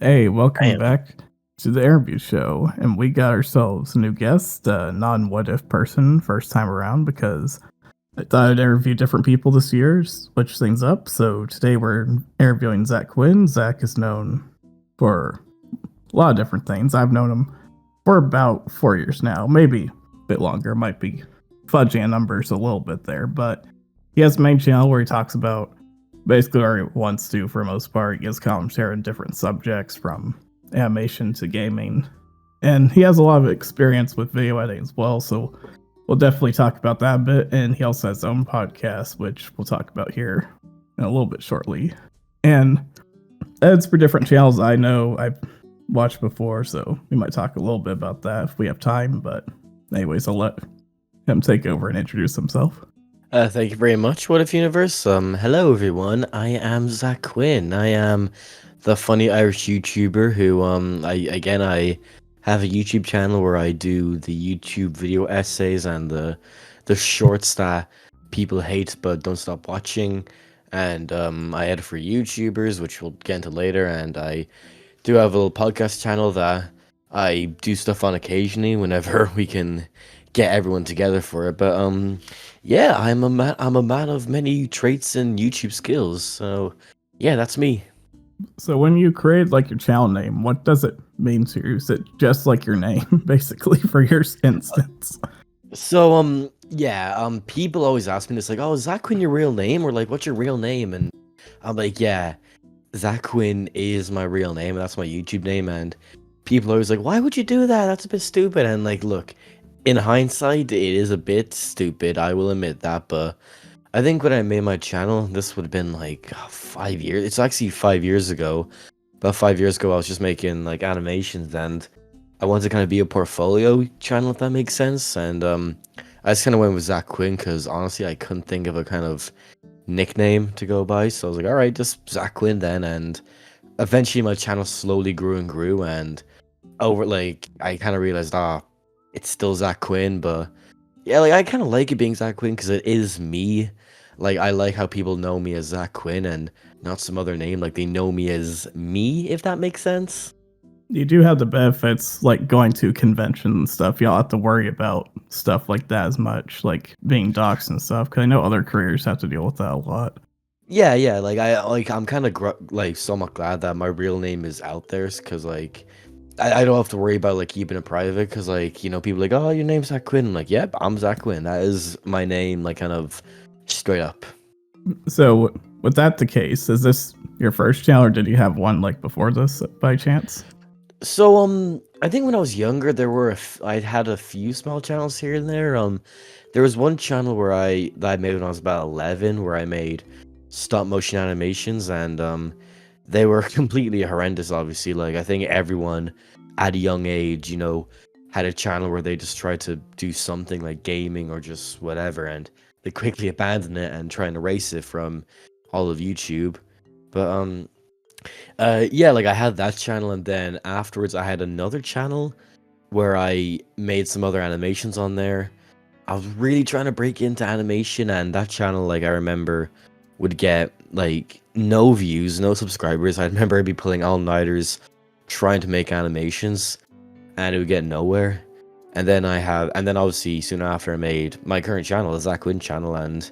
Hey, I welcome am. back to the interview show. And we got ourselves a new guest, a non what if person, first time around, because I thought I'd interview different people this year, switch things up. So today we're interviewing ZacQuinn. Zach is known for a lot of different things. I've known him for about 4 years now, maybe a bit longer, might be fudging numbers a little bit there, but he has a main channel where he talks about basically what he wants to for the most part. He gives commentary on different subjects from animation to gaming. And he has a lot of experience with video editing as well, so we'll definitely talk about that a bit. And he also has his own podcast, which we'll talk about here in a little bit shortly. And it's for different channels I know I've watched before, so we might talk a little bit about that if we have time. But anyways, I'll let him take over and introduce himself. Thank you very much, What If Universe. Hello everyone. I am ZacQuinn. I am the funny Irish YouTuber who, I have a YouTube channel where I do the YouTube video essays and the shorts that people hate but don't stop watching. And I edit for YouTubers, which we'll get into later. And I do have a little podcast channel that I do stuff on occasionally whenever we can get everyone together for it. But yeah, I'm a man of many traits and YouTube skills. So yeah, that's me. So when you create like your channel name, what does it mean to you? Is it just like your name, basically, for your instance? So yeah, people always ask me this, like, oh, is ZacQuinn your real name? Or like, what's your real name? And I'm like, yeah, ZacQuinn is my real name, and that's my YouTube name. And people are always like, why would you do that? That's a bit stupid. And like, look, in hindsight, it is a bit stupid. I will admit that, but I think when I made my channel, this would have been like 5 years. It's actually 5 years ago. About 5 years ago, I was just making like animations, and I wanted to kind of be a portfolio channel, if that makes sense. And I just kind of went with ZacQuinn because honestly, I couldn't think of a kind of nickname to go by. So I was like, all right, just ZacQuinn then. And eventually, my channel slowly grew and grew, and over like I kind of realized, it's still ZacQuinn, but yeah, like I kind of like it being ZacQuinn because it is me. Like I like how people know me as ZacQuinn and not some other name. Like they know me as me, if that makes sense. You do have the benefits, like going to conventions and stuff. You don't have to worry about stuff like that as much, like being doxxed and stuff. Because I know other careers have to deal with that a lot. Yeah, yeah. I'm kind of like somewhat glad that my real name is out there, because like I don't have to worry about like keeping it private. Because like people like, oh, your name's ZacQuinn. I'm like, yep, I'm ZacQuinn. That is my name. Like kind of straight up. So, with that the case, is this your first channel, or did you have one like before this by chance? So I think when I was younger, I'd had a few small channels here and there. There was one channel that I made when I was about 11, where I made stop motion animations, and they were completely horrendous. Obviously, like I think everyone at a young age, had a channel where they just tried to do something like gaming or just whatever, and they quickly abandoned it and try and erase it from all of YouTube. But yeah, like I had that channel, and then afterwards I had another channel where I made some other animations on there. I was really trying to break into animation, and that channel, like I remember, would get like no views, no subscribers. I remember I'd be pulling all-nighters trying to make animations, and it would get nowhere. And then obviously soon after I made my current channel, the ZacQuinn channel, and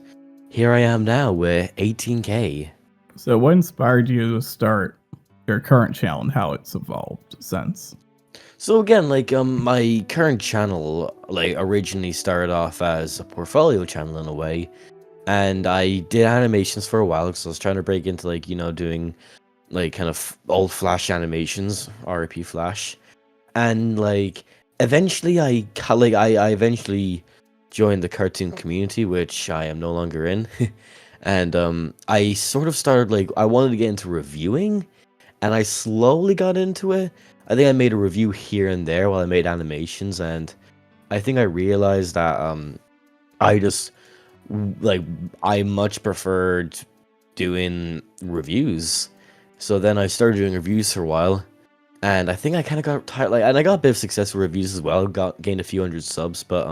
here I am now with 18K. So, what inspired you to start your current channel and how it's evolved since? So again, like my current channel like originally started off as a portfolio channel in a way, and I did animations for a while because I was trying to break into like doing like kind of old Flash animations, RP Flash, and like eventually I eventually joined the cartoon community, which I am no longer in, and I sort of started like I wanted to get into reviewing, and I slowly got into it. I think I made a review here and there while I made animations, and I think I realized that I just like I much preferred doing reviews. So then I started doing reviews for a while, and I think I kind of got tired. Like, and I got a bit of success with reviews as well. Gained a few hundred subs, but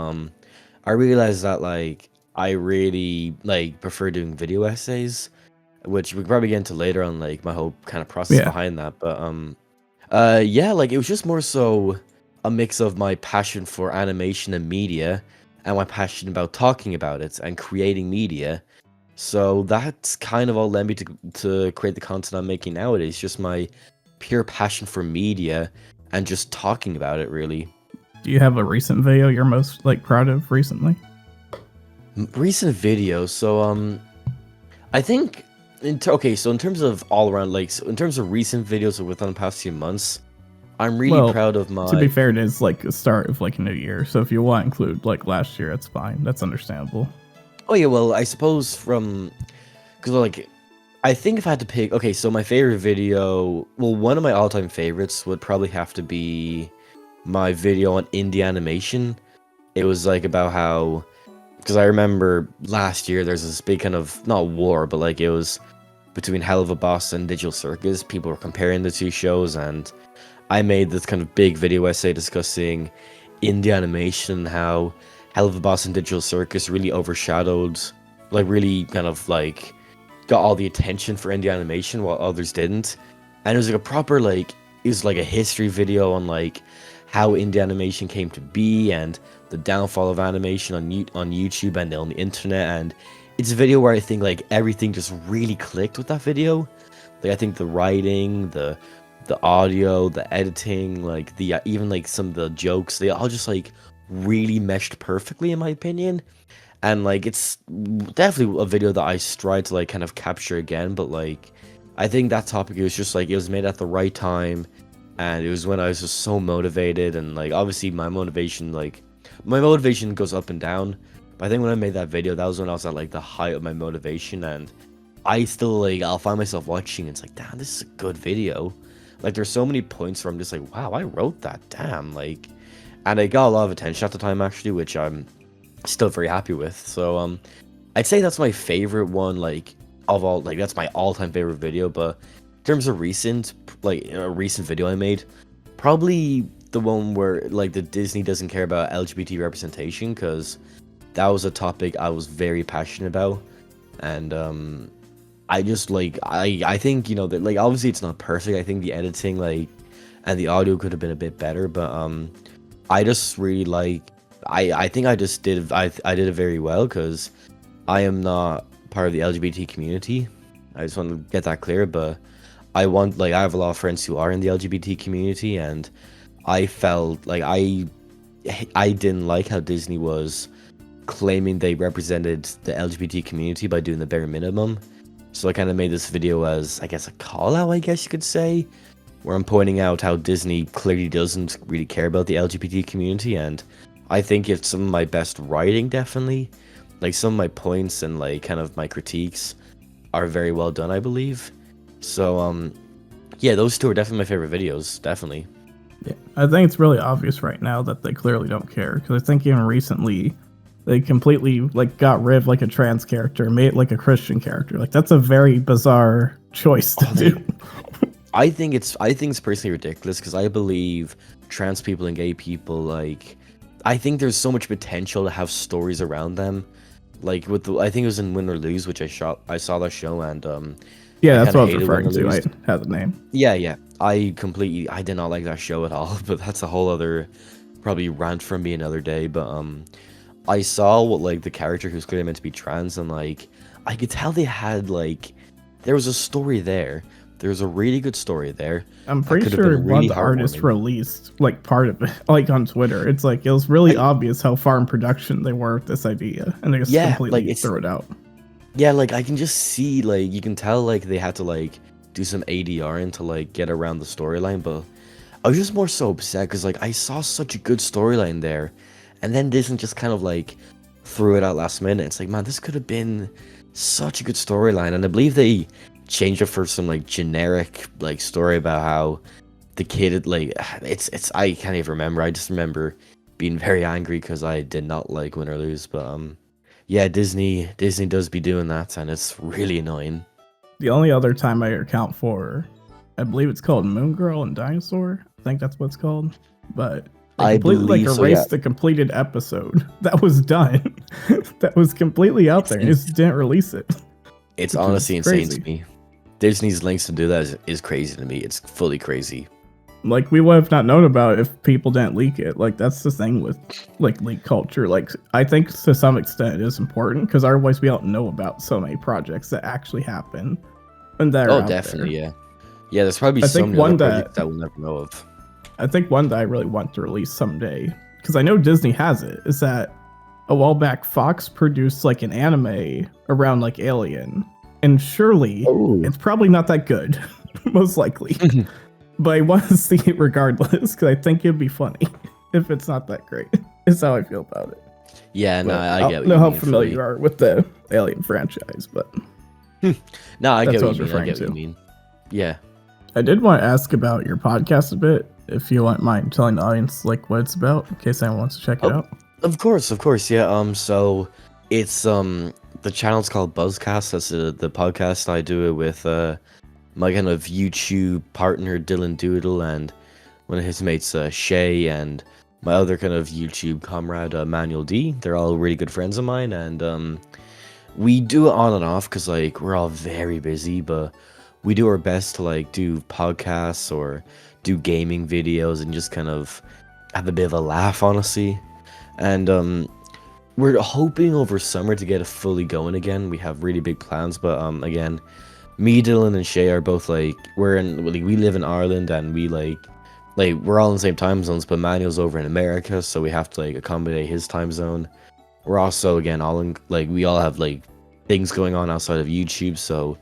I realized that like I really like prefer doing video essays, which we can probably get into later on, like my whole kind of process Yeah. behind that. But Yeah, like it was just more so a mix of my passion for animation and media and my passion about talking about it and creating media. So that's kind of all led me to create the content I'm making nowadays. Just my pure passion for media and just talking about it, really. Do you have a recent video you're most like proud of recently? Recent videos. So I think okay. So in terms of all around, like so in terms of recent videos within the past few months, I'm really Well, proud of to be my. fair, it is like the start of like a new year. So if you want to include like last year, that's fine. That's understandable. Oh yeah, well I suppose from because like I think if I had to pick, okay, so my favorite video, well, one of my all-time favorites would probably have to be my video on indie animation. It was like about how, because I remember last year there's this big kind of, not war, but like it was between Hell of a Boss and Digital Circus. People were comparing the two shows, and I made this kind of big video essay discussing indie animation, how Hell of a Boss and Digital Circus really overshadowed, like really kind of like got all the attention for indie animation while others didn't. And it was like a proper like it was like a history video on like how indie animation came to be and the downfall of animation on YouTube and on the internet. And it's a video where I think like everything just really clicked with that video. Like I think the writing, the audio, the editing, like the even like some of the jokes, they all just like really meshed perfectly in my opinion. And like it's definitely a video that I strive to like kind of capture again, but like I think that topic was just like it was made at the right time, and it was when I was just so motivated. And like obviously my motivation goes up and down, but I think when I made that video, that was when I was at like the height of my motivation. And I still like I'll find myself watching and it's like, damn, this is a good video. Like there's so many points where I'm just like, wow, I wrote that, damn. Like, and it got a lot of attention at the time actually, which I'm still very happy with. So I'd say that's my favorite one, like of all, like that's my all-time favorite video. But in terms of recent, like a recent video I made, probably the one where like the Disney doesn't care about LGBT representation, because that was a topic I was very passionate about. And I just like I think, you know, that like obviously it's not perfect. I think the editing like and the audio could have been a bit better, but I just really like I think I just did I did it very well, because I am not part of the LGBT community. I just want to get that clear, but I have a lot of friends who are in the LGBT community, and I felt like I didn't like how Disney was claiming they represented the LGBT community by doing the bare minimum. So I kind of made this video as, I guess, a call out, I guess you could say, where I'm pointing out how Disney clearly doesn't really care about the LGBT community. And I think it's some of my best writing, definitely. Like some of my points and like kind of my critiques are very well done, I believe. So yeah, those two are definitely my favorite videos, definitely. Yeah, I think it's really obvious right now that they clearly don't care. Because I think even recently, they completely like got rid of like a trans character, made it like a Christian character. Like that's a very bizarre choice to do. I think it's personally ridiculous, because I believe trans people and gay people, like I think there's so much potential to have stories around them. Like with I think it was in Win or Lose, which I saw that show, and Yeah, I that's kind what I of was hated Win referring or to. Lose. I had the name. Yeah. I did not like that show at all, but that's a whole other probably rant from me another day. But I saw what like the character who's clearly meant to be trans, and like I could tell they had like there was a story there. There was a really good story there. I'm That pretty could have sure been one of really the artists heartwarming. released like part of it, like on Twitter. It's like it was really I, obvious how far in production they were with this idea, and they just yeah, like completely threw it out. like I can just see like you can tell like they had to like do some ADR and to like get around the storyline. But I was just more so upset because like I saw such a good storyline there, and then Disney just kind of like threw it out last minute. It's like, man, this could have been such a good storyline. And I believe they changed it for some like generic like story about how the kid had, like it's I can't even remember. I just remember being very angry because I did not like Win or Lose. But yeah, Disney does be doing that, and it's really annoying. The only other time I account for, I believe it's called Moon Girl and Dinosaur. I think that's what it's called. But they I completely like believe so, yeah. erased the completed episode that was done. That was completely out there and just didn't release it. It's Which is honestly insane crazy. to me. Disney's links to do that is crazy to me. It's fully crazy. Like, we would have not known about it if people didn't leak it. Like, that's the thing with, like, leak culture. Like, I think to some extent it is important because otherwise we don't know about so many projects that actually happen and that are Oh, out definitely, there. yeah. Yeah, there's probably I so think many other one projects that that we'll never know of. I think one that I really want to release someday, because I know Disney has it, is that a while back Fox produced like an anime around like Alien, and surely Oh. it's probably not that good, most likely. But I want to see it regardless because I think it'd be funny if it's not that great. Is how I feel about it. Yeah, no, But I I get don't what know you how mean familiar fully. you are with the Alien franchise, but No, I get that's what I what was you mean. I referring get what you to. mean. Yeah. I did want to ask about your podcast a bit, if you wouldn't mind telling the audience like what it's about, in case anyone wants to check it Oh, out. of course, yeah. So it's the channel's called Buzzcast. That's the podcast. I do it with my kind of YouTube partner Dylan Doodle and one of his mates Shay and my other kind of YouTube comrade Manuel D. They're all really good friends of mine, and we do it on and off because like we're all very busy, but we do our best to like do podcasts or do gaming videos and just kind of have a bit of a laugh, honestly. And we're hoping over summer to get it fully going again. We have really big plans, but again, me, Dylan, and Shay are both like we live in Ireland and we like we're all in the same time zones, but Manuel's over in America, so we have to like accommodate his time zone. We're also again all in like we all have like things going on outside of YouTube, so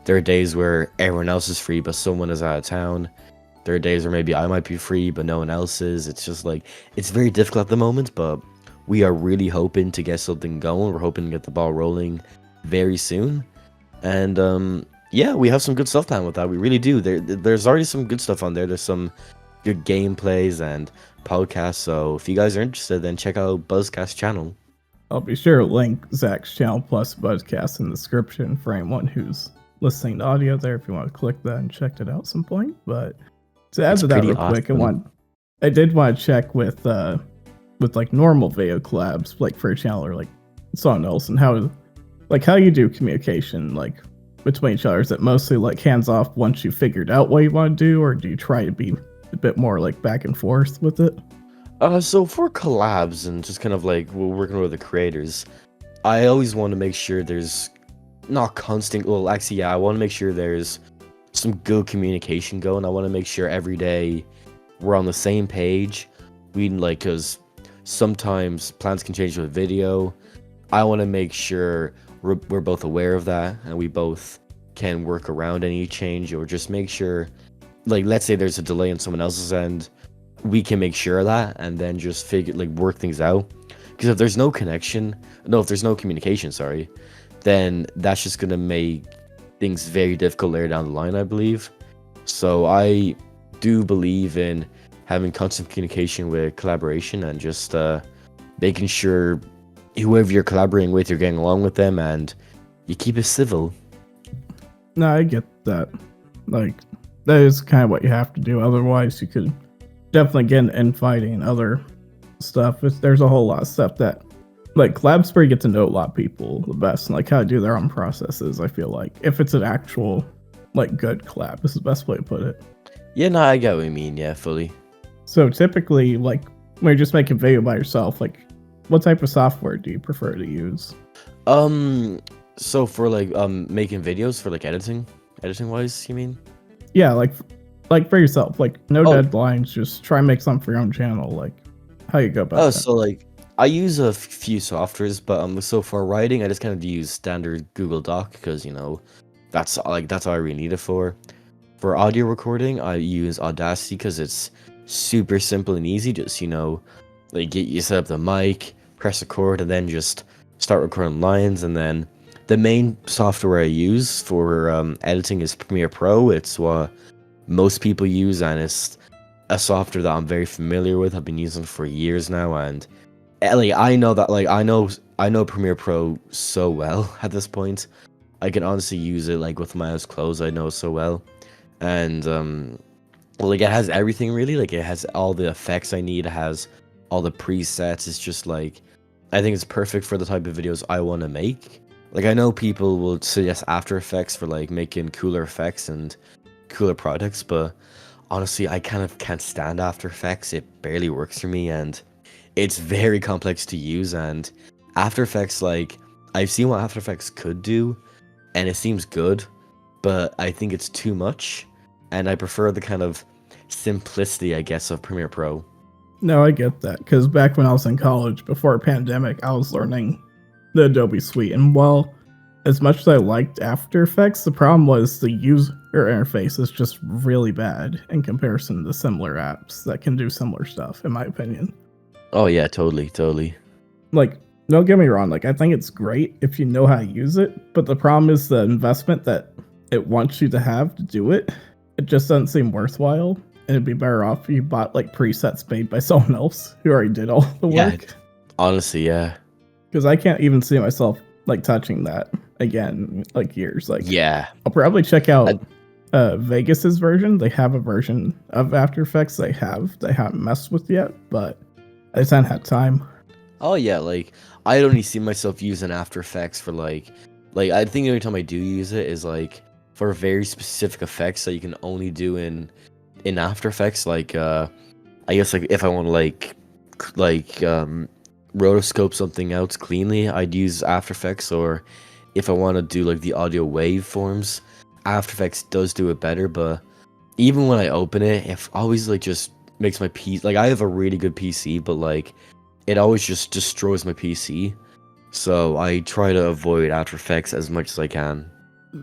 there are days where everyone else is free, but someone is out of town. There are days where maybe I might be free, but no one else is. It's just like, it's very difficult at the moment, but we are really hoping to get something going. We're hoping to get the ball rolling very soon. And yeah, we have some good stuff planned with that. We really do. There's already some good stuff on there. There's some good gameplays and podcasts. So if you guys are interested, then check out Buzzcast channel. I'll be sure to link Zach's channel plus Buzzcast in the description for anyone who's listening to audio there if you want to click that and check it out at some point. But to add It's to that pretty real quick, awesome. I did want to check with like normal video collabs, like for a channel or like someone else, and how you do communication like between each other. Is it mostly like hands off once you figured out what you want to do, or do you try to be a bit more like back and forth with it? So for collabs and just kind of like we're working with the creators, I always want to make sure there's not constant. Well, actually, yeah, I want to make sure there's some good communication going. I want to make sure every day we're on the same page. We like because sometimes plans can change with video. I want to make sure we're both aware of that and we both can work around any change or just make sure, like, let's say there's a delay on someone else's end, we can make sure of that and then just figure like work things out. Because if there's no communication, sorry, then that's just gonna make things very difficult later down the line, I believe. So I do believe in having constant communication with collaboration and just making sure whoever you're collaborating with, you're getting along with them and you keep it civil. No, I get that. Like, that is kind of what you have to do. Otherwise, you could definitely get in infighting and other stuff. There's a whole lot of stuff that, like, collabs where you get to know a lot of people the best and, like, how to do their own processes, I feel like. If it's an actual, like, good collab, is the best way to put it. Yeah, no, I get what you mean. Yeah, fully. So, typically, like, when you're just making video by yourself, like, what type of software do you prefer to use? So for like making videos for like editing wise, you mean? Yeah, like for yourself, like no Oh, deadlines, just try and make something for your own channel. Like, how you go about that? so like I use a few softwares, but so for writing, I just kind of use standard Google Doc because that's all I really need it for. For audio recording, I use Audacity because it's super simple and easy. Just like you set up the mic, press record, and then just start recording lines. And then the main software I use for editing is Premiere Pro. It's what most people use, and it's a software that I'm very familiar with. I've been using for years now, and like I know Premiere Pro so well at this point. I can honestly use it like with my eyes closed. I know it so well, and like it has everything really. Like it has all the effects I need. It has all the presets. It's just like I think it's perfect for the type of videos I want to make. Like I know people will suggest After Effects for like making cooler effects and cooler products, but Honestly, I kind of can't stand After Effects. It barely works for me, and it's very complex to use. And After Effects, like, I've seen what After Effects could do, and it seems good, but I think it's too much, and I prefer the kind of simplicity, I guess, of Premiere Pro. No, I get that, because back when I was in college, before a pandemic, I was learning the Adobe Suite, and while as much as I liked After Effects, the problem was the user interface is just really bad in comparison to similar apps that can do similar stuff, in my opinion. Oh yeah, totally. Like, don't get me wrong, like, I think it's great if you know how to use it, but the problem is the investment that it wants you to have to do it. It just doesn't seem worthwhile, and it'd be better off if you bought, like, presets made by someone else who already did all the Yeah, work. honestly, yeah. Because I can't even see myself, like, touching that again, like, years. Like, Yeah. I'll probably check I, out Vegas's version. They have a version of After Effects they haven't messed with yet, but I just haven't had time. oh yeah, like I only see myself using After Effects for like I think the only time I do use it is like for very specific effects that you can only do in After Effects. Like I guess like if I want to rotoscope something else cleanly, I'd use After Effects. Or if I want to do like the audio waveforms, After Effects does do it better. But even when I open it, it always like just makes my PC, like I have a really good PC, but like it always just destroys my PC. So I try to avoid After Effects as much as I can.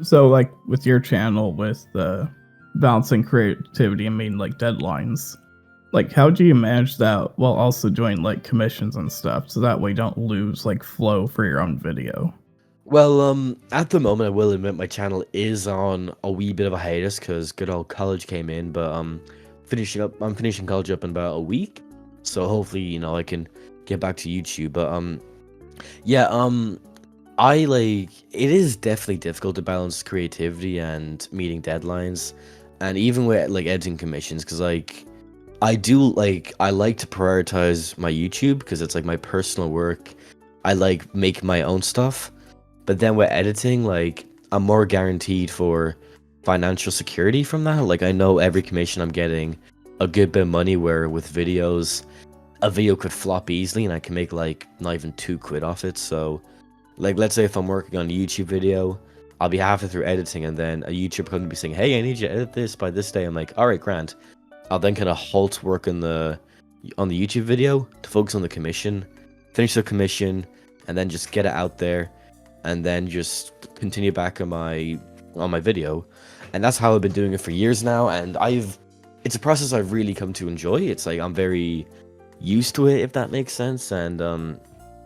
So, like, with your channel, with balancing creativity and meeting, like, deadlines, like, how do you manage that while also doing, like, commissions and stuff, so that way you don't lose, like, flow for your own video? Well, at the moment, I will admit my channel is on a wee bit of a hiatus because good old college came in. But I'm finishing college up in about a week, so hopefully, I can get back to YouTube. But yeah, I like it is definitely difficult to balance creativity and meeting deadlines, and even with like editing commissions, because like I like to prioritize my YouTube because it's like my personal work. I like make my own stuff, but then with editing, like I'm more guaranteed for financial security from that. Like I know every commission I'm getting a good bit of money, where with videos, a video could flop easily and I can make like not even £2 off it. So like let's say if I'm working on a YouTube video, I'll be halfway through editing and then a YouTuber could be saying, hey, I need you to edit this by this day. I'm like, all right, Grant. I'll then kind of halt work on the YouTube video to focus on the commission, finish the commission, and then just get it out there, and then just continue back on my video. And that's how I've been doing it for years now, and it's a process I've really come to enjoy. It's like I'm very used to it, if that makes sense. And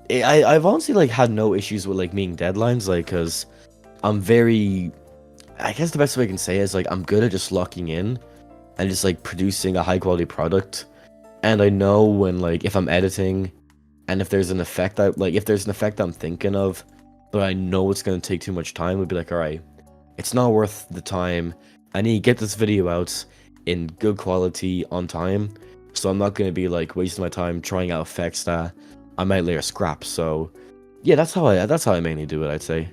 I've honestly like had no issues with like meeting deadlines, like because I guess the best way I can say it is like I'm good at just locking in and just like producing a high quality product. And I know when like if I'm editing and if there's an effect I'm thinking of, but I know it's gonna take too much time, would be like, all right, it's not worth the time. I need to get this video out in good quality on time, so I'm not gonna be like wasting my time trying out effects that I might later scrap. So yeah, that's how I mainly do it, I'd say.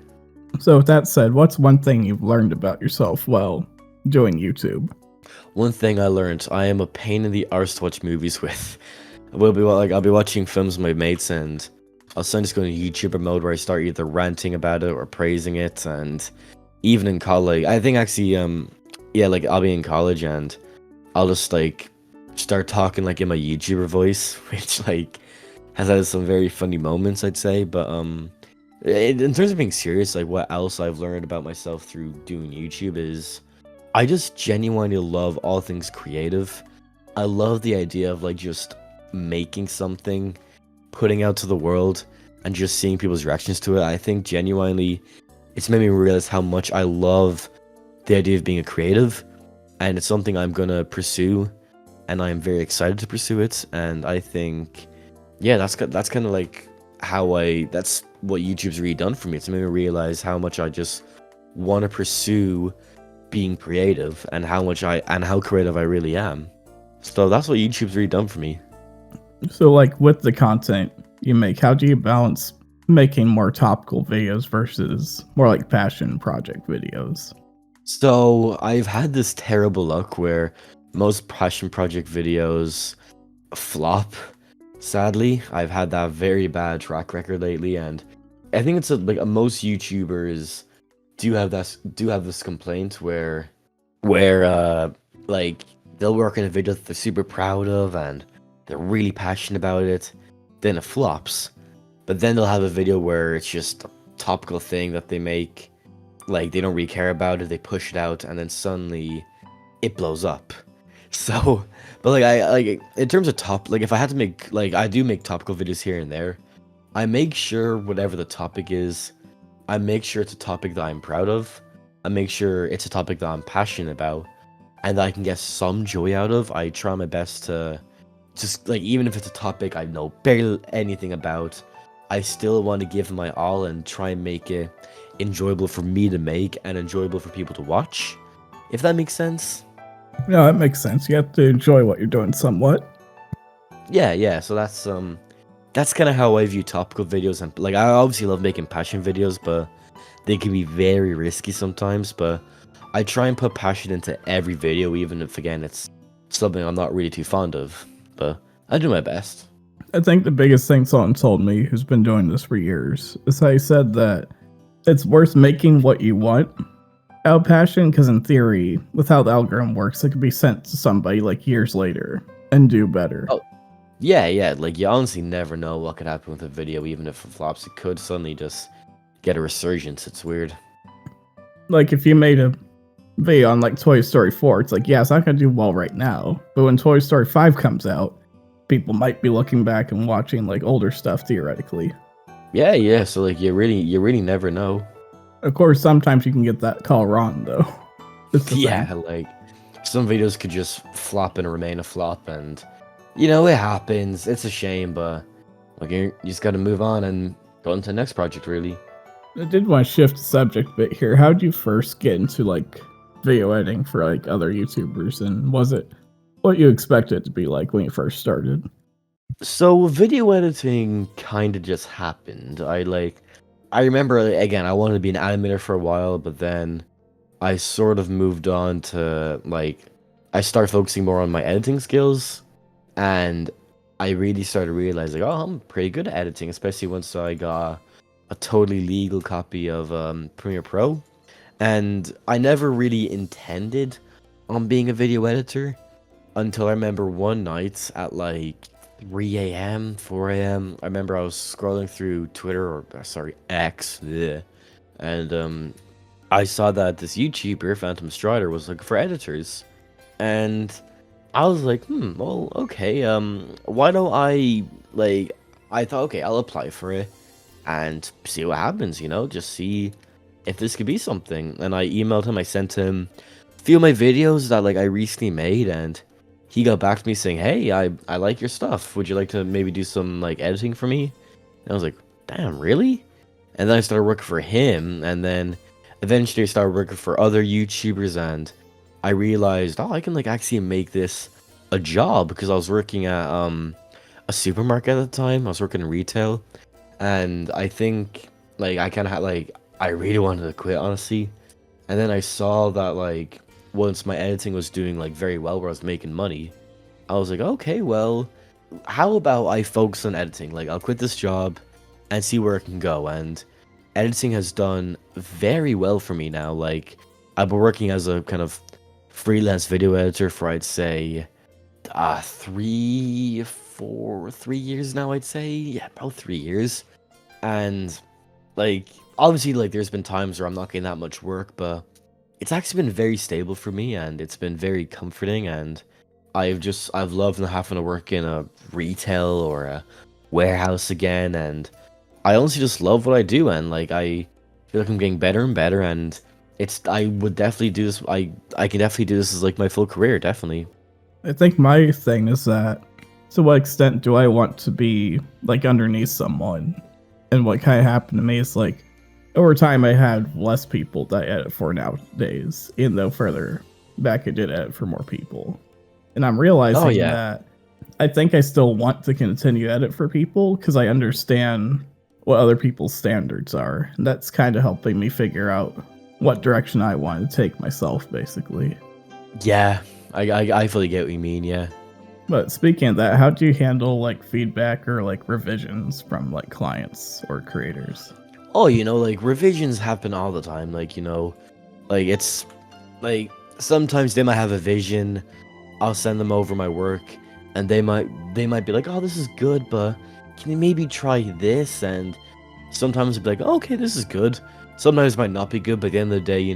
So, with that said, what's one thing you've learned about yourself while doing YouTube? One thing I learned, I am a pain in the arse to watch movies with. I'll be watching films with my mates, and I'll suddenly just go into YouTuber mode where I start either ranting about it or praising it. And even in college, I think actually, like I'll be in college and I'll just like start talking like in my YouTuber voice, which like has had some very funny moments, I'd say. But in terms of being serious, like what else I've learned about myself through doing YouTube is I just genuinely love all things creative. I love the idea of like just making something, putting out to the world, and just seeing people's reactions to it. I think genuinely it's made me realize how much I love the idea of being a creative, and it's something I'm gonna pursue, and I'm very excited to pursue it. And I think, yeah, that's kind of like that's what YouTube's really done for me. It's made me realize how much I just want to pursue being creative, and how creative I really am. So that's what YouTube's really done for me. So, like, with the content you make, how do you balance making more topical videos versus more like passion project videos? So I've had this terrible luck where most passion project videos flop. Sadly, I've had that very bad track record lately, and I think it's most YouTubers do have this complaint where like they'll work on a video that they're super proud of and they're really passionate about it, then it flops. But then they'll have a video where it's just a topical thing that they make, like they don't really care about it, they push it out, and then suddenly it blows up. So, but I like in terms of if I had to make I do make topical videos here and there. I make sure whatever the topic is, I make sure it's a topic that I'm proud of. I make sure it's a topic that I'm passionate about and that I can get some joy out of. I try my best to just even if it's a topic I know barely anything about, I still want to give my all and try and make it enjoyable for me to make and enjoyable for people to watch. If that makes sense. No, that makes sense. You have to enjoy what you're doing somewhat. Yeah. So that's kind of how I view topical videos. And I obviously love making passion videos, but they can be very risky sometimes. But I try and put passion into every video, even if again it's something I'm not really too fond of. But I do my best. I think the biggest thing someone told me who's been doing this for years is how he said that it's worth making what you want out of passion, because in theory, with how the algorithm works, it could be sent to somebody years later and do better. Oh, yeah. You honestly never know what could happen with a video, even if it flops. It could suddenly just get a resurgence. It's weird. If you made a video on Toy Story 4, it's yeah, it's not gonna do well right now, but when Toy Story 5 comes out, people might be looking back and watching older stuff theoretically. Yeah. So you really never know. Of course, sometimes you can get that call wrong though. Yeah, some videos could just flop and remain a flop, and it happens. It's a shame, but you just got to move on and go into the next project. Really. I did want to shift the subject a bit here. How did you first get into video editing for other YouTubers, and was it what you expected it to be like when you first started? So video editing kind of just happened. I remember, again, I wanted to be an animator for a while, but then I sort of moved on to, I started focusing more on my editing skills, and I really started realizing, oh, I'm pretty good at editing, especially once I got a totally legal copy of Premiere Pro, and I never really intended on being a video editor until I remember one night at 3 a.m., 4 a.m. I remember I was scrolling through Twitter, X, and I saw that this YouTuber, Phantom Strider, was looking for editors, and I was like, well, okay, why don't I thought, okay, I'll apply for it and see what happens, just see if this could be something. And I emailed him, I sent him a few of my videos that I recently made, and he got back to me saying, hey, I like your stuff. Would you like to maybe do some editing for me? And I was like, damn, really? And then I started working for him, and then eventually I started working for other YouTubers, and I realized, oh, I can actually make this a job, because I was working at a supermarket at the time. I was working in retail, and I think I kind of had I really wanted to quit, honestly. And then I saw that once my editing was doing very well, where I was making money, I was like, okay, well, how about I focus on editing? I'll quit this job and see where it can go. And editing has done very well for me now. I've been working as a kind of freelance video editor for, I'd say, 3 years now, I'd say. Yeah, about 3 years. And obviously there's been times where I'm not getting that much work, but it's actually been very stable for me, and it's been very comforting, and I've loved not having to work in a retail or a warehouse again, and I honestly just love what I do, and I feel like I'm getting better and better, and I would definitely do this. I can definitely do this as my full career, definitely. I think my thing is that, to what extent do I want to be underneath someone? And what kind of happened to me is over time I had less people that I edit for nowadays, even though further back I did edit for more people. And I'm realizing that I think I still want to continue to edit for people, because I understand what other people's standards are. And that's kind of helping me figure out what direction I want to take myself, basically. Yeah, I fully get what you mean. Yeah. But speaking of that, how do you handle like feedback or like revisions from like clients or creators? Oh, like revisions happen all the time. Like, like it's like sometimes they might have a vision. I'll send them over my work, and they might be like, "Oh, this is good, but can you maybe try this?" And sometimes I'll be like, "Okay, this is good." Sometimes it might not be good, but at the end of the day,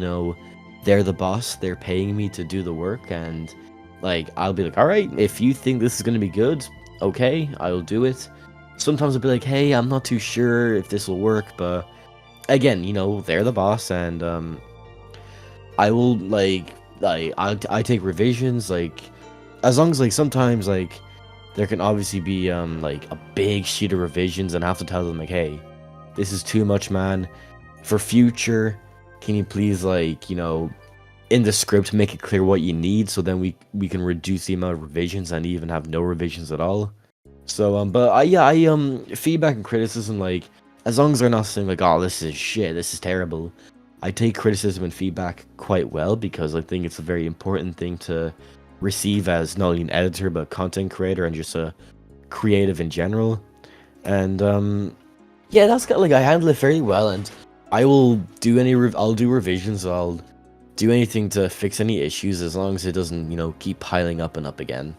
they're the boss. They're paying me to do the work, and like I'll be like, "All right, if you think this is gonna be good, okay, I'll do it." Sometimes I'll be like, "Hey, I'm not too sure if this will work," but again, they're the boss, and I will I take revisions like as long as like sometimes like there can obviously be like a big sheet of revisions and I have to tell them like, hey, this is too much, man. For future, can you please like in the script make it clear what you need so then we can reduce the amount of revisions and even have no revisions at all. So but I feedback and criticism, like as long as they're not saying like, oh, this is shit, this is terrible, I take criticism and feedback quite well because I think it's a very important thing to receive as not only an editor but content creator and just a creative in general. And yeah, that's kind of like I handle it very well, and I will do I'll do revisions, I'll do anything to fix any issues as long as it doesn't keep piling up and up again.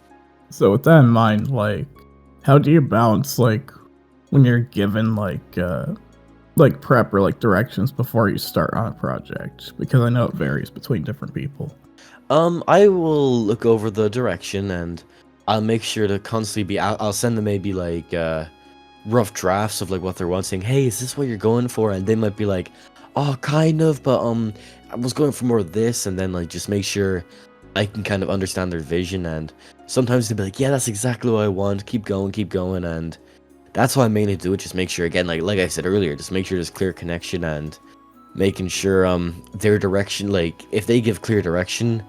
So with that in mind, like how do you balance like when you're given like prep or like directions before you start on a project? Because I know it varies between different people. I will look over the direction and I'll make sure to constantly be I'll send them maybe like rough drafts of like what they're wanting. Hey, is this what you're going for? And they might be like, oh, kind of, but I was going for more of this, and then like just make sure I can kind of understand their vision. And sometimes they'll be like, yeah, that's exactly what I want. Keep going, and that's what I mainly do. Just make sure, again, like I said earlier, just make sure there's clear connection and making sure their direction, like if they give clear direction,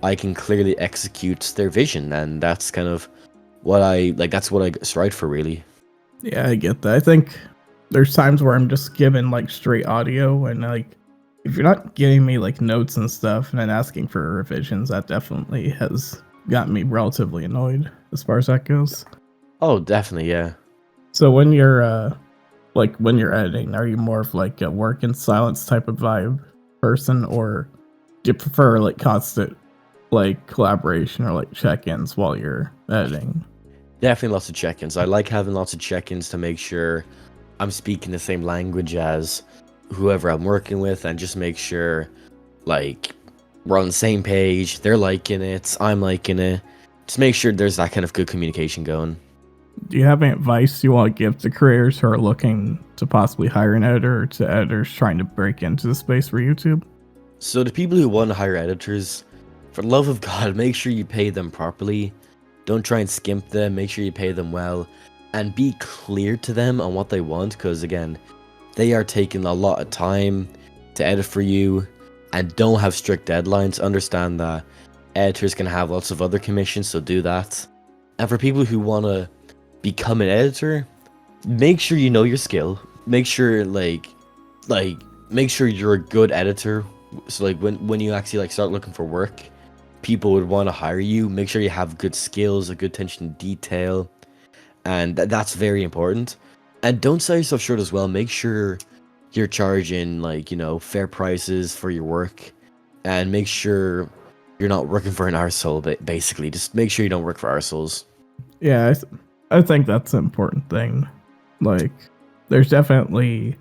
I can clearly execute their vision, and that's kind of what I like. That's what I strive for, really. Yeah, I get that. I think there's times where I'm just given like straight audio and like if you're not giving me like notes and stuff and then asking for revisions, that definitely has gotten me relatively annoyed as far as that goes. Oh, definitely, yeah. So when you're editing, are you more of like a work in silence type of vibe person, or do you prefer like constant like collaboration or like check-ins while you're editing? Definitely lots of check-ins. I like having lots of check-ins to make sure I'm speaking the same language as whoever I'm working with, and just make sure like we're on the same page, they're liking it, I'm liking it. Just make sure there's that kind of good communication going. Do you have any advice you want to give to creators who are looking to possibly hire an editor, or to editors trying to break into the space for YouTube? So the people who want to hire editors, for the love of God, make sure you pay them properly. Don't try and skimp them, make sure you pay them well, and be clear to them on what they want, because again, they are taking a lot of time to edit for you, and don't have strict deadlines. Understand that editors can have lots of other commissions, so do that. And for people who want to become an editor, make sure you know your skill. Make sure like make sure you're a good editor. So like when you actually like start looking for work, people would want to hire you. Make sure you have good skills, a good attention to detail, and that's very important. And don't sell yourself short as well. Make sure you're charging like fair prices for your work, and make sure you're not working for an arsehole. But basically, just make sure you don't work for arseholes. Yeah, I think that's an important thing. Like, there's definitely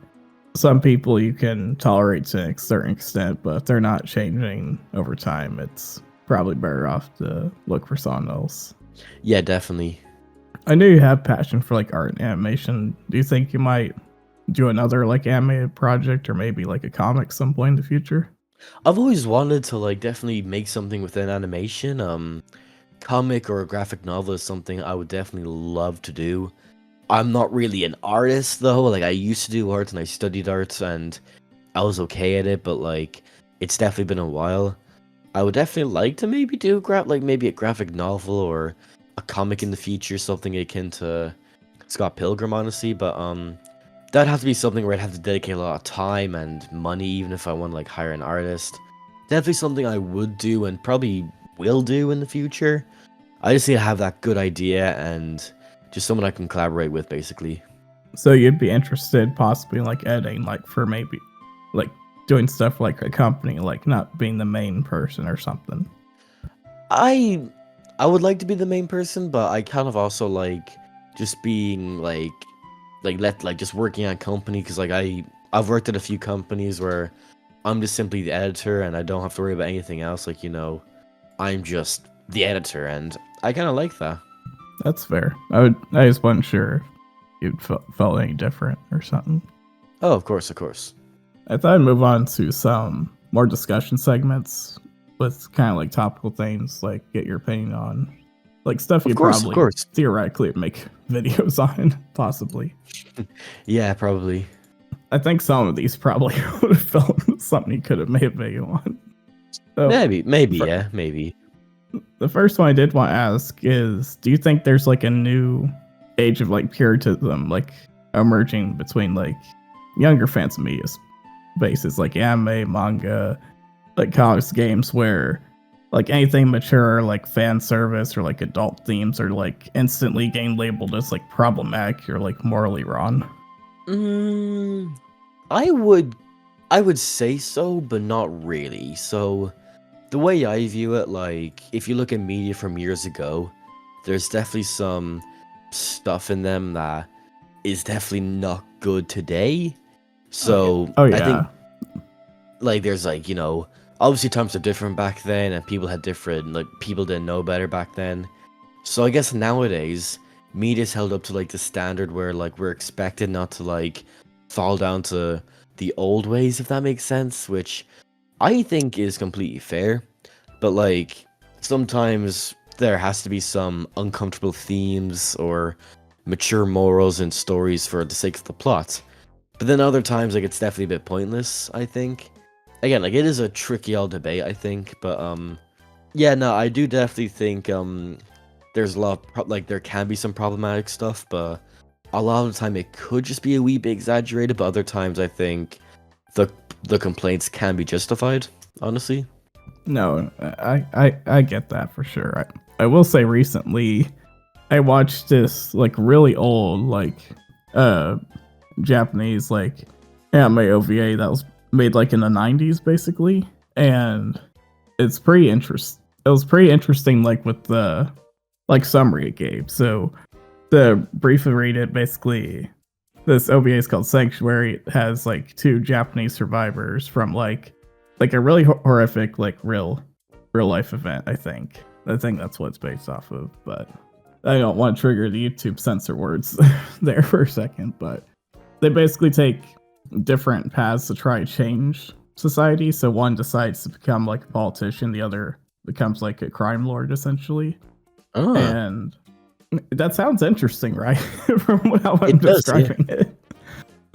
some people you can tolerate to a certain extent, but if they're not changing over time, it's probably better off to look for someone else. Yeah, definitely. I know you have passion for like art and animation. Do you think you might do another like animated project or maybe like a comic some point in the future? I've always wanted to like definitely make something within animation. Comic or a graphic novel is something I would definitely love to do. I'm not really an artist though. Like I used to do art and I studied arts and I was okay at it, but like it's definitely been a while. I would definitely like to maybe do like maybe a graphic novel or a comic in the future, something akin to Scott Pilgrim, honestly. But that'd have to be something where I'd have to dedicate a lot of time and money, even if I want to like hire an artist. Definitely something I would do and probably will do in the future. I just need to have that good idea and just someone I can collaborate with, basically. So you'd be interested possibly in like editing, like for maybe like doing stuff like a company, like not being the main person or something. I I would like to be the main person, but I kind of also like just being like just working at a company, because like I've worked at a few companies where I'm just simply the editor and I don't have to worry about anything else. Like, I'm just the editor, and I kind of like that. That's fair. I just wasn't sure if you'd felt any different or something. Oh, of course, of course. I thought I'd move on to some more discussion segments with kind of like topical things, like get your opinion on like stuff Of you'd course, of probably course. theoretically make videos on, possibly. Yeah, probably. I think some of these probably would have felt something you could have made a video on. So, Maybe, for- yeah, maybe. the first one I did want to ask is, do you think there's like a new age of like puritanism like emerging between like younger fans of media bases like anime, manga, like comics, games, where like anything mature, like fan service or like adult themes are like instantly getting labeled as like problematic or like morally wrong? Mm, I would say so, but not really. So the way I view it, like if you look at media from years ago, there's definitely some stuff in them that is definitely not good today. So Oh I think yeah. like there's like, obviously times are different back then and people had different, like people didn't know better back then. So I guess nowadays media's held up to like the standard where like we're expected not to like fall down to the old ways, if that makes sense, which I think is completely fair. But like sometimes there has to be some uncomfortable themes or mature morals in stories for the sake of the plot. But then other times like it's definitely a bit pointless, I think. Again, like it is a tricky old debate, I think, but yeah, no, I do definitely think there's a lot of like there can be some problematic stuff, but a lot of the time it could just be a wee bit exaggerated, but other times I think the the complaints can be justified, honestly. No, I get that for sure. I will say recently I watched this like really old like uh Japanese like anime OVA that was made like in the 90s basically, and it's pretty interest it was pretty interesting like with the like summary it gave. So the brief read it, basically this OVA is called Sanctuary. It has like two Japanese survivors from like a really horrific like real life event. I think that's what it's based off of, but I don't want to trigger the YouTube censor words there for a second. But they basically take different paths to try to change society. So one decides to become like a politician, the other becomes like a crime lord essentially. Ah, And that sounds interesting, right? From how I'm it does, yeah. describing it.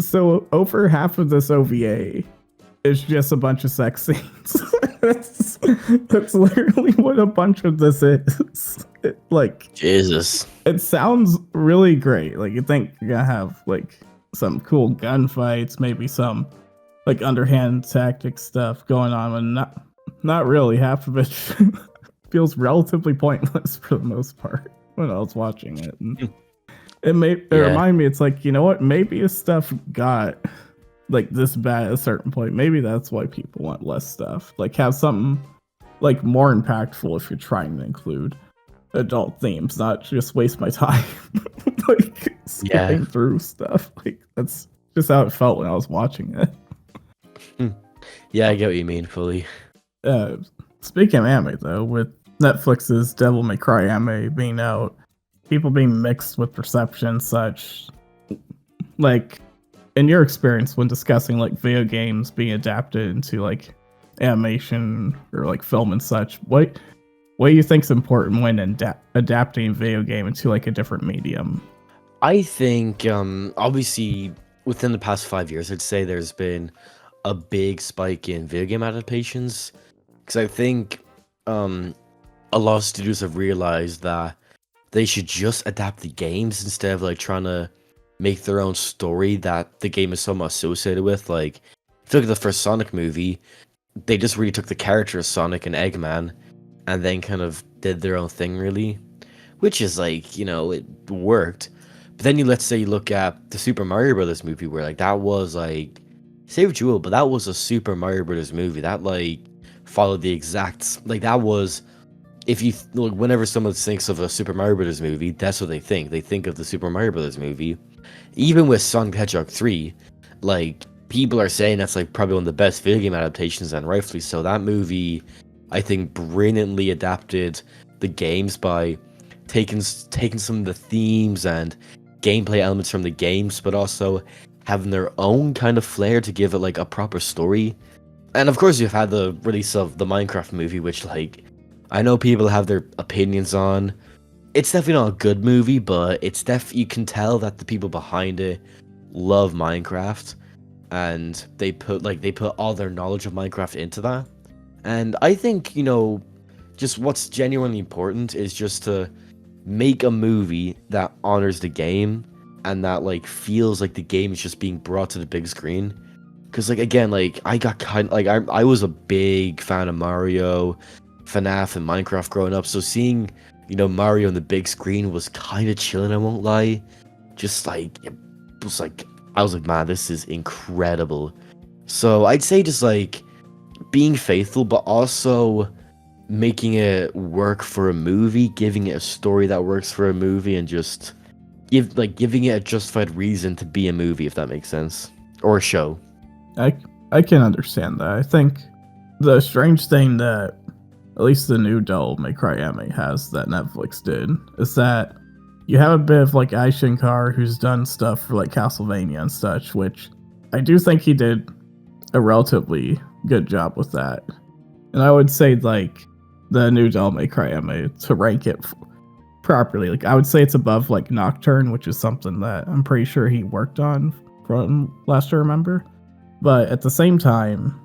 So over half of this OVA is just a bunch of sex scenes. that's literally what a bunch of this is. Jesus. It sounds really great. Like you think you're gonna have like some cool gunfights, maybe some like underhand tactic stuff going on, and not really. Half of it feels relatively pointless for the most part when I was watching it. And it Yeah. reminded me, it's like, you know what? Maybe his stuff got like this bad at a certain point. Maybe that's why people want less stuff. Like have something like more impactful if you're trying to include adult themes, not just waste my time like skipping Yeah. through stuff. Like that's just how it felt when I was watching it. Yeah, I get what you mean fully. Uh, Speaking of anime though, with Netflix's Devil May Cry anime being out, people being mixed with perception and such, like in your experience when discussing like video games being adapted into like animation or like film and such, what do you think's important when adapting a video game into like a different medium? I think obviously within the past 5 years I'd say there's been a big spike in video game adaptations, because I think a lot of studios have realized that they should just adapt the games instead of like trying to make their own story that the game is somewhat associated with. Like, if you look at the first Sonic movie, they just really took the character of Sonic and Eggman and then kind of did their own thing, really, which is like, it worked. But then let's say you look at the Super Mario Brothers movie, where like that was like, say what you will, but that was a Super Mario Brothers movie that like followed the exact, like that was, if you look, whenever someone thinks of a Super Mario Brothers movie, that's what they think. They think of the Super Mario Brothers movie. Even with Sonic the Hedgehog 3, like people are saying that's like probably one of the best video game adaptations, and rightfully so. That movie, I think, brilliantly adapted the games by taking some of the themes and gameplay elements from the games, but also having their own kind of flair to give it like a proper story. And of course, you've had the release of the Minecraft movie, which like I know people have their opinions on. It's definitely not a good movie, but it's you can tell that the people behind it love Minecraft, and they put all their knowledge of Minecraft into that. And I think, just what's genuinely important is just to make a movie that honors the game and that like feels like the game is just being brought to the big screen. Because like again, like I got kind like I was a big fan of Mario, FNAF, and Minecraft growing up. So seeing Mario on the big screen was kind of chilling. I won't lie. Just like it was like I was like, man, this is incredible. So I'd say just like being faithful, but also making it work for a movie, giving it a story that works for a movie, and just giving it a justified reason to be a movie, if that makes sense, or a show. I can understand that. I think the strange thing that at least the new Devil May Cry anime has that Netflix did is that you have a bit of like Ai Shinkar, who's done stuff for like Castlevania and such, which I do think he did a relatively good job with that. And I would say like the new Devil May Cry anime, to rank it properly, like I would say it's above like Nocturne, which is something that I'm pretty sure he worked on from last I remember. But at the same time,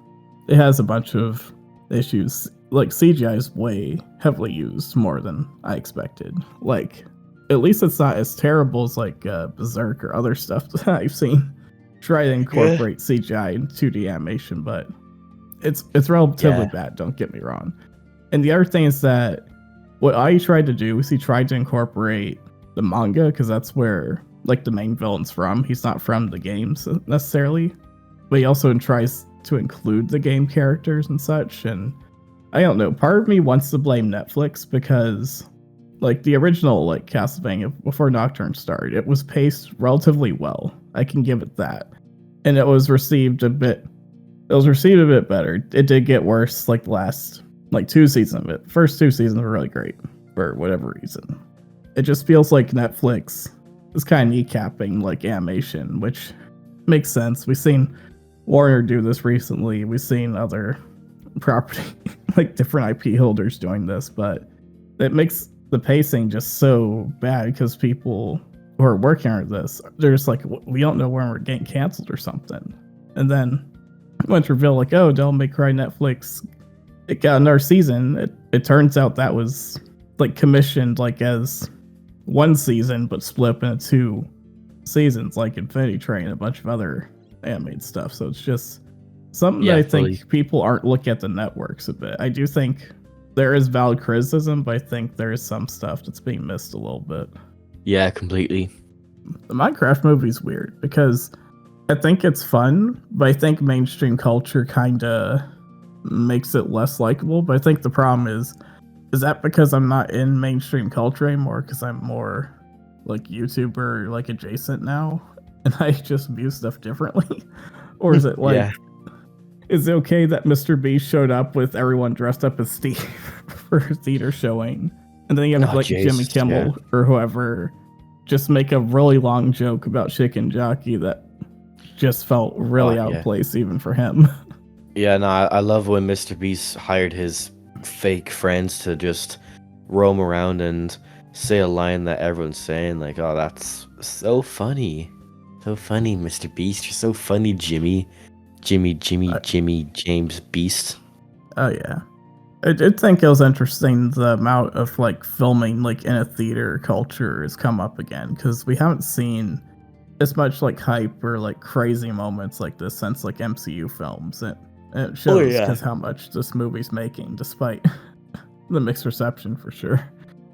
it has a bunch of issues. Like CGI is way heavily used, more than I expected. Like, at least it's not as terrible as like Berserk or other stuff that I've seen try to incorporate CGI in 2D animation, but it's relatively bad, don't get me wrong. And the other thing is that what I tried to do is he tried to incorporate the manga, because that's where like the main villain's from. He's not from the games necessarily, but he also tries to include the game characters and such. And I don't know, part of me wants to blame Netflix, because like the original like Castlevania before Nocturne started, it was paced relatively well. I can give it that. And it was received a bit better. It did get worse like the last like 2 seasons of it. First 2 seasons were really great for whatever reason. It just feels like Netflix is kind of kneecapping like animation, which makes sense. We've seen Warner do this recently. We've seen other property like different IP holders doing this, but it makes the pacing just so bad because people who are working on this, they're just like, we don't know when we're getting canceled or something. And then when it's revealed like, oh, Devil May Cry Netflix, it got another season. It turns out that was like commissioned like as 1 season, but split up into 2 seasons, like Infinity Train and a bunch of other animated stuff. So it's just something that I think people aren't looking at the networks a bit. I do think there is valid criticism, but I think there is some stuff that's being missed a little bit. Yeah, completely. The Minecraft movie's weird because I think it's fun, but I think mainstream culture kind of makes it less likable. But I think the problem is that because I'm not in mainstream culture anymore, because I'm more like YouTuber like adjacent now, and I just view stuff differently? Or is it like, is it okay that Mr. Beast showed up with everyone dressed up as Steve for a theater showing, and then you have like Jimmy Kimmel or whoever just make a really long joke about Chicken Jockey that just felt really out of place even for him? Yeah, no, I love when Mr. Beast hired his fake friends to just roam around and say a line that everyone's saying, like, oh, that's so funny. So funny, Mr. Beast. You're so funny, Jimmy, James Beast. Oh, yeah. I did think it was interesting the amount of, like, filming, like, in a theater culture has come up again, because we haven't seen as much, like, hype or, like, crazy moments like this since, like, MCU films. And it shows because how much this movie's making, despite the mixed reception for sure.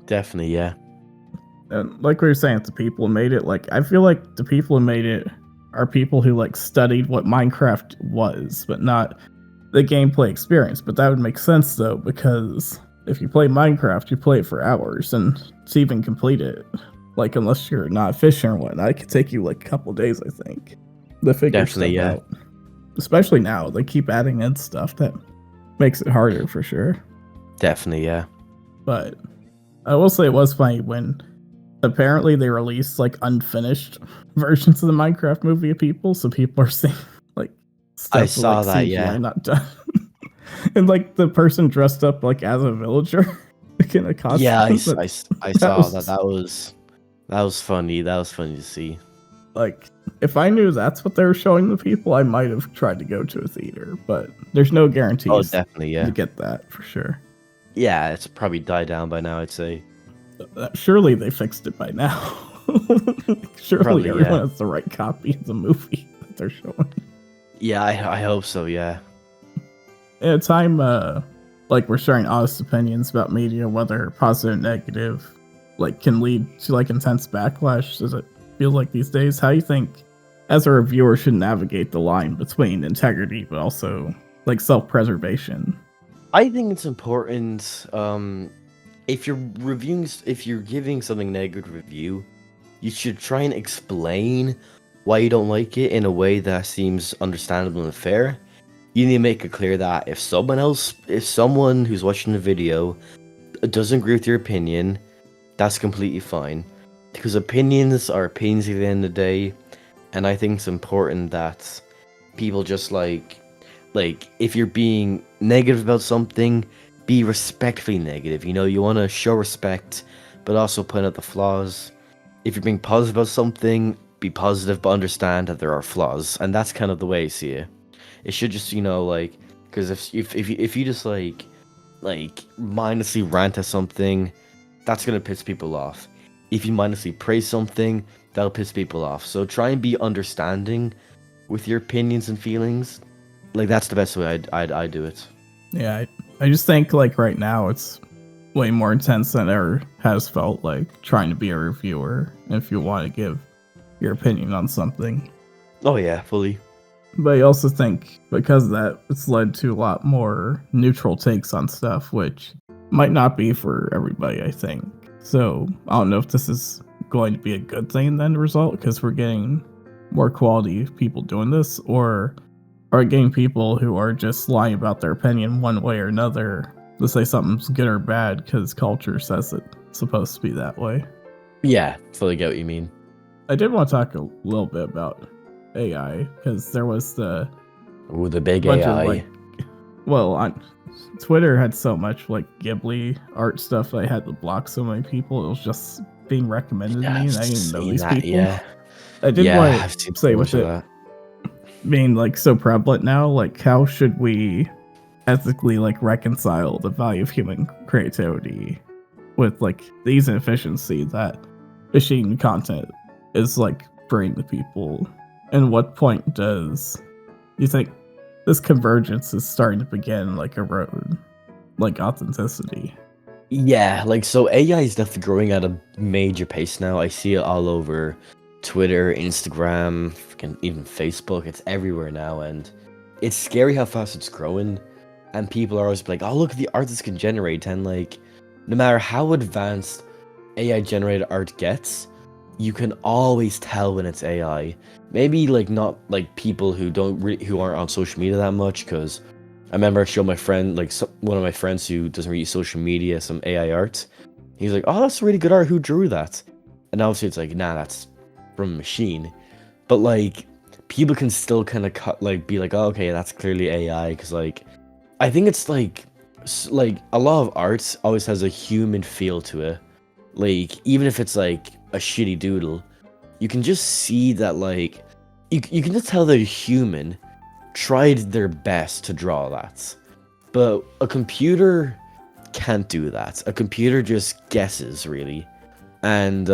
Definitely, yeah. And like we were saying, the people who made it, like I feel like the people who made it are people who like studied what Minecraft was, but not the gameplay experience. But that would make sense though, because if you play Minecraft, you play it for hours, and to even complete it, like unless you're not fishing or whatnot, it could take you like a couple days, I think, to figure Definitely, stuff out. Especially now, they keep adding in stuff that makes it harder for sure. Definitely, yeah. But I will say it was funny when apparently they released like unfinished versions of the Minecraft movie of people, so people are seeing like stuff I saw like that, CGI yeah. not done. And like the person dressed up like as a villager in a costume. Yeah, I saw that. Was, That was funny. That was funny to see. like, if I knew that's what they were showing the people, I might have tried to go to a theater, but there's no Oh, guarantees definitely, yeah. to get that for sure. Yeah, it's probably died down by now, I'd say. Surely they fixed it by now. Surely Probably, everyone yeah. has the right copy of the movie that they're showing. Yeah, I hope so, yeah. At a time, like we're sharing honest opinions about media, whether positive or negative, like can lead to like intense backlash. Does it feel like these days? How do you think, as a reviewer, should navigate the line between integrity but also like self-preservation? I think it's important, if you're giving something negative review, you should try and explain why you don't like it in a way that seems understandable and fair. You need to make it clear that if someone who's watching the video doesn't agree with your opinion, that's completely fine. Because opinions are opinions at the end of the day, and I think it's important that people just like if you're being negative about something, be respectfully negative. You know, you want to show respect, but also point out the flaws. If you're being positive about something, be positive, but understand that there are flaws, and that's kind of the way I see it. It should just, you know, like, because if you just like mindlessly rant at something, that's gonna piss people off. If you mindlessly praise something, that'll piss people off. So try and be understanding with your opinions and feelings. Like that's the best way I do it. Yeah, I just think like right now it's way more intense than it ever has felt, like trying to be a reviewer if you want to give your opinion on something. Oh yeah, fully. But I also think because of that, it's led to a lot more neutral takes on stuff, which might not be for everybody, I think. So I don't know if this is going to be a good thing in the end result, because we're getting more quality people doing this, or are getting people who are just lying about their opinion one way or another to say something's good or bad because culture says it's supposed to be that way. Yeah, fully get what you mean. I did want to talk a little bit about AI, because there was the big bunch AI. of like, well, on Twitter had so much like Ghibli art stuff that I had to block so many people. It was just being recommended to me, and I didn't even know these people. Yeah. I did Yeah, want I've to seen say so with much of it that. being like so prevalent now, like how should we ethically like reconcile the value of human creativity with like these inefficiency that machine content is like bringing to people? And what point does you think this convergence is starting to begin like erode like authenticity? Yeah, like so AI is definitely growing at a major pace now. I see it all over Twitter, Instagram, freaking even Facebook. It's everywhere now, and it's scary how fast it's growing. And people are always like, "Oh, look at the art this can generate," and like, no matter how advanced AI generated art gets, you can always tell when it's AI. Maybe like not like people who who aren't on social media that much, because I remember I showed my friend, like one of my friends who doesn't read social media, some AI art. He's like, "Oh, that's really good art. Who drew that?" And obviously it's like, nah, that's from a machine. But like, people can still kind of be like, "Oh, okay, that's clearly AI," because like, I think it's like a lot of art always has a human feel to it. Like even if it's like a shitty doodle, you can just see that like you can just tell they're human tried their best to draw that. But a computer can't do that. A computer just guesses, really. And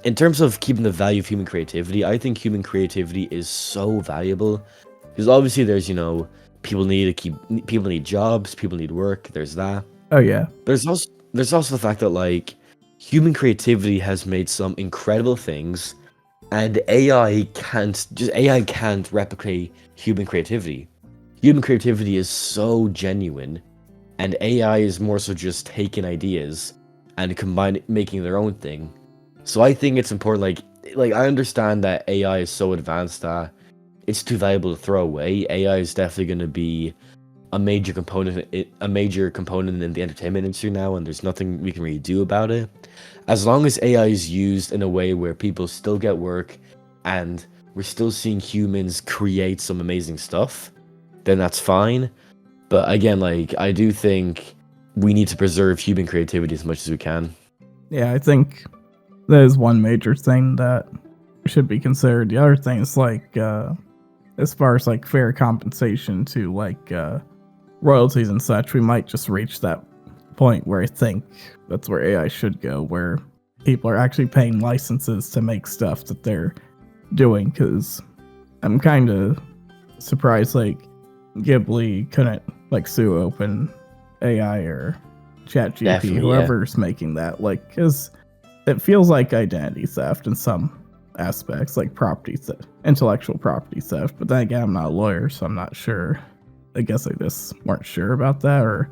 in terms of keeping the value of human creativity, I think human creativity is so valuable. Because obviously there's, you know, people need jobs, people need work, there's that. Oh yeah. There's also the fact that like human creativity has made some incredible things, and AI can't replicate human creativity. Human creativity is so genuine, and AI is more so just taking ideas and making their own thing. So I think it's important. Like I understand that AI is so advanced that it's too valuable to throw away. AI is definitely going to be a major component in the entertainment industry now, and there's nothing we can really do about it. As long as AI is used in a way where people still get work, and we're still seeing humans create some amazing stuff, then that's fine. But again, like I do think we need to preserve human creativity as much as we can. Yeah, I think that is one major thing that should be considered. The other thing is like as far as like fair compensation to like royalties and such, we might just reach that point where I think that's where AI should go, where people are actually paying licenses to make stuff that they're doing. Because I'm kind of surprised like Ghibli couldn't like sue Open AI or ChatGPT, Definitely, yeah. whoever's making that, like, because it feels like identity theft in some aspects, like property theft, intellectual property theft. But then again, I'm not a lawyer, so I'm not sure. I guess I just weren't sure about that, or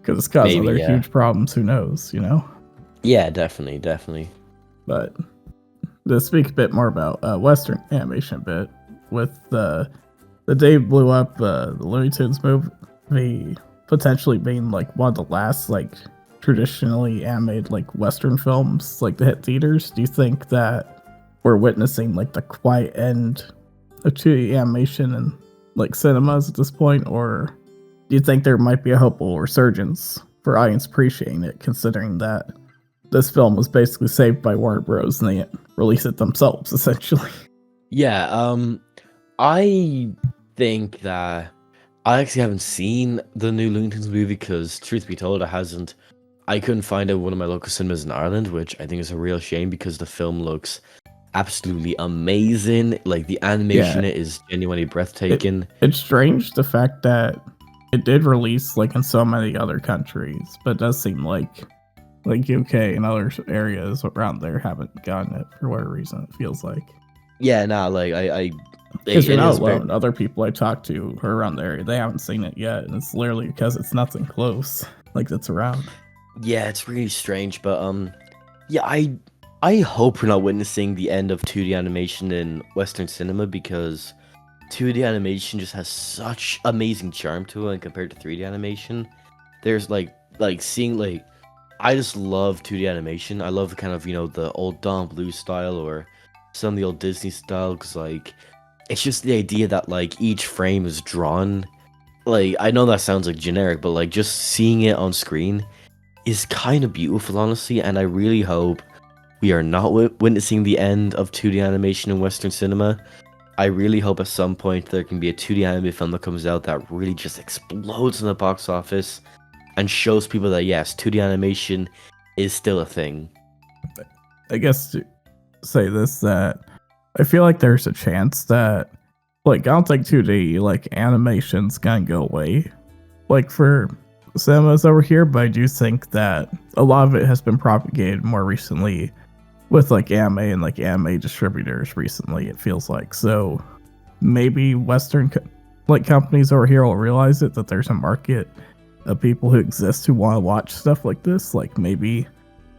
because it's caused Maybe, other yeah. huge problems. Who knows, you know? Yeah, definitely. But to speak a bit more about Western animation a bit, with the day blew up, the Looney Tunes movie potentially being like one of the last like traditionally animated like Western films like to hit theaters. Do you think that we're witnessing like the quiet end of 2D animation and like cinemas at this point, or do you think there might be a hopeful resurgence for audience appreciating it, considering that this film was basically saved by Warner Bros. And they released it themselves essentially? Yeah, I think that I actually haven't seen the new Looney Tunes movie because, truth be told, I couldn't find it at one of my local cinemas in Ireland, which I think is a real shame because the film looks absolutely amazing. Like the animation Yeah, is genuinely breathtaking. it's strange the fact that it did release like in so many other countries, but it does seem like UK and other areas around there haven't gotten it for whatever reason. It feels like, Yeah, nah, like I because you're it not is very, alone. Other people I talk to who are around the area, they haven't seen it yet, and it's literally because it's nothing close like that's around. yeah, it's really strange, but yeah, I hope we're not witnessing the end of 2D animation in Western cinema because 2D animation just has such amazing charm to it and compared to 3D animation. There's like seeing like I just love 2D animation. I love kind of, the old Don Bluth style or some of the old Disney style because like it's just the idea that like each frame is drawn. Like I know that sounds like generic, but like just seeing it on screen is kind of beautiful, honestly, and I really hope we are not witnessing the end of 2D animation in Western cinema. I really hope at some point there can be a 2D anime film that comes out that really just explodes in the box office and shows people that yes, 2D animation is still a thing. I guess to say this, that I feel like there's a chance that like I don't think 2D like animation's gonna go away like for cinemas over here, but I do think that a lot of it has been propagated more recently with like anime and like anime distributors recently, it feels like. So maybe Western like companies over here will realize it, that there's a market of people who exist who want to watch stuff like this. Like maybe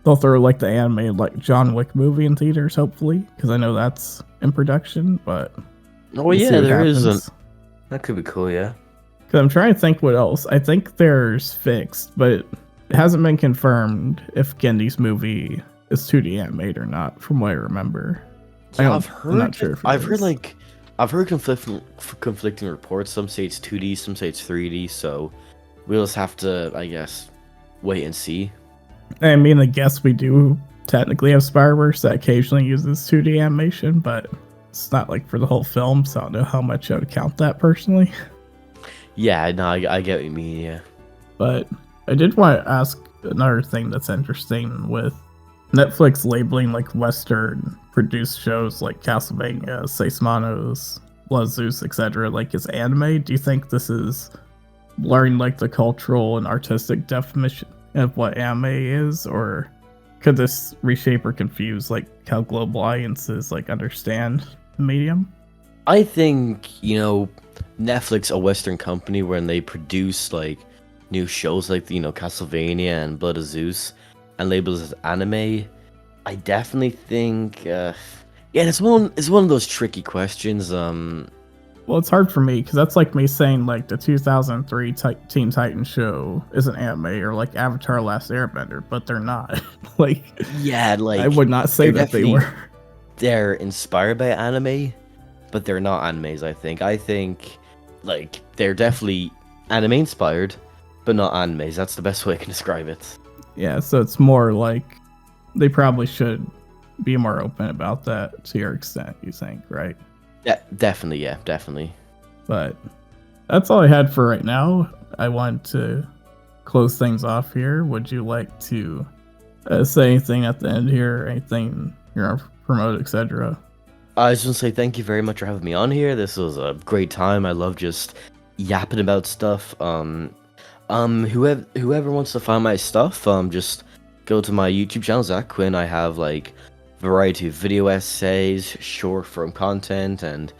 they'll throw like the animated like John Wick movie in theaters, hopefully, because I know that's in production. But Oh we'll see yeah, what there is happens. that could be cool, yeah. Because I'm trying to think what else. I think there's Fixed, but it hasn't been confirmed if Gendy's movie is 2D animated or not, from what I remember. Yeah, I'm not sure if it I've heard is. like I've heard conflicting reports. Some say it's 2D, some say it's 3D. So we'll just have to, I guess, wait and see. I mean, I guess we do technically have Spider-Verse that occasionally uses 2D animation, but it's not like for the whole film, so I don't know how much I would count that personally. Yeah, no, I get what you mean. Yeah. But I did want to ask another thing that's interesting with Netflix labeling like Western produced shows like Castlevania, Seis Manos, Blood Zeus, etc. like as anime. Do you think this is blurring like the cultural and artistic of what anime is, or could this reshape or confuse like how global audiences like understand the medium? I think, Netflix, a Western company, when they produce like new shows like Castlevania and Blood of Zeus and labels as anime, I definitely think yeah, it's one of those tricky questions. Well, it's hard for me because that's like me saying like the 2003 Teen Titans show is an anime, or like Avatar: Last Airbender, but they're not. Like, Yeah, I like would not say they're that they definitely were. they're inspired by anime, but they're not animes, I think. I think like they're definitely anime inspired, but not animes. That's the best way I can describe it. Yeah, so it's more like they probably should be more open about that to your extent, you think, right? Yeah, definitely, yeah, definitely. But that's all I had for right now. I want to close things off here. Would you like to say anything at the end here? Anything you're gonna promote, etc.? I just want to say thank you very much for having me on here. This was a great time. I love just yapping about stuff. Whoever wants to find my stuff, just go to my YouTube channel, ZacQuinn. I have like variety of video essays, short form content, and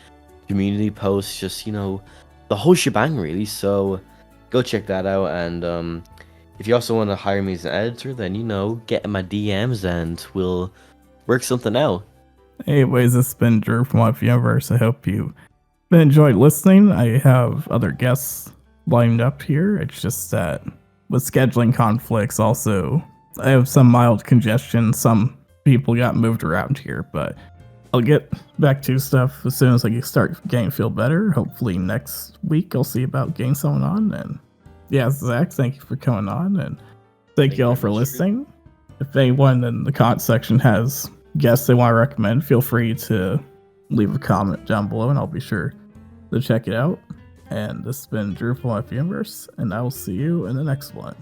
community posts. Just the whole shebang, really. So go check that out. And if you also want to hire me as an editor, then get in my DMs and we'll work something out. Anyways, this has been Drew from Life Universe. I hope you enjoyed listening. I have other guests lined up here. It's just that with scheduling conflicts, also, I have some mild congestion. Some people got moved around here, but I'll get back to stuff as soon as I start getting feel better. Hopefully next week I'll see about getting someone on. And yeah, Zach, thank you for coming on, and thank you all for listening. If anyone in the comment section has guests they want to recommend, feel free to leave a comment down below and I'll be sure to check it out. And this has been Drew from Life Universe, and I will see you in the next one.